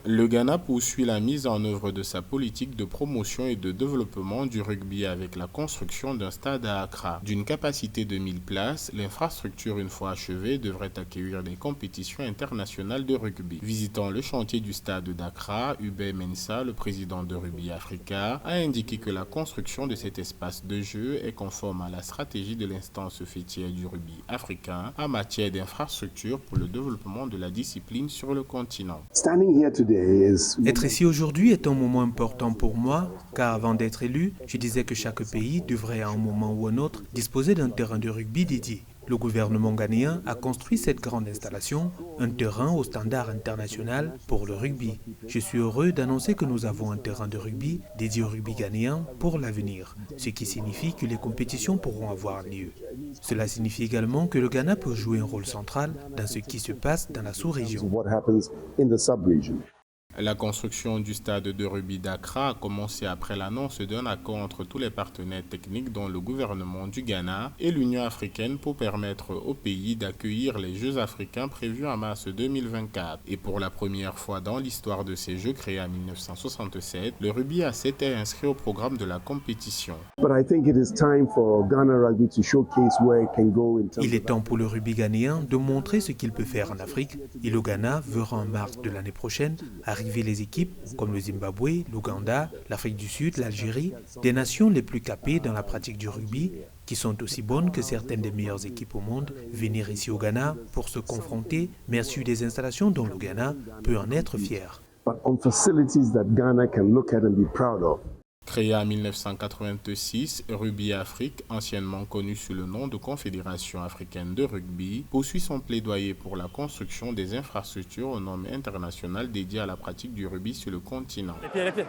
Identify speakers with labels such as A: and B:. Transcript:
A: Le Ghana poursuit la mise en œuvre de sa politique de promotion et de développement du rugby avec la construction d'un stade à Accra. D'une capacité de 1000 places, l'infrastructure, une fois achevée, devrait accueillir des compétitions internationales de rugby. Visitant le chantier du stade d'Accra, Hubert Mensah, le président de Rugby Africa, a indiqué que la construction de cet espace de jeu est conforme à la stratégie de l'instance fêtière du rugby africain en matière d'infrastructure pour le développement de la discipline sur le continent.
B: Être ici aujourd'hui est un moment important pour moi, car avant d'être élu, je disais que chaque pays devrait à un moment ou un autre disposer d'un terrain de rugby dédié. Le gouvernement ghanéen a construit cette grande installation, un terrain au standard international pour le rugby. Je suis heureux d'annoncer que nous avons un terrain de rugby dédié au rugby ghanéen pour l'avenir, ce qui signifie que les compétitions pourront avoir lieu. Cela signifie également que le Ghana peut jouer un rôle central dans ce qui se passe dans la sous-région.
A: La construction du stade de rugby d'Accra a commencé après l'annonce d'un accord entre tous les partenaires techniques dont le gouvernement du Ghana et l'Union africaine pour permettre au pays d'accueillir les Jeux africains prévus en mars 2024. Et pour la première fois dans l'histoire de ces Jeux créés en 1967, le rugby à 7 est inscrit au programme de la compétition.
B: Il est temps pour le rugby ghanéen de montrer ce qu'il peut faire en Afrique et le Ghana verra en mars de l'année prochaine arriver les équipes comme le Zimbabwe, l'Ouganda, l'Afrique du Sud, l'Algérie, des nations les plus capées dans la pratique du rugby, qui sont aussi bonnes que certaines des meilleures équipes au monde, venir ici au Ghana pour se confronter, mais sur des installations dont le Ghana peut en être fier.
A: Créé en 1986, Rugby Afrique, anciennement connu sous le nom de Confédération africaine de rugby, poursuit son plaidoyer pour la construction des infrastructures aux normes internationales dédiées à la pratique du rugby sur le continent.
C: Les pieds.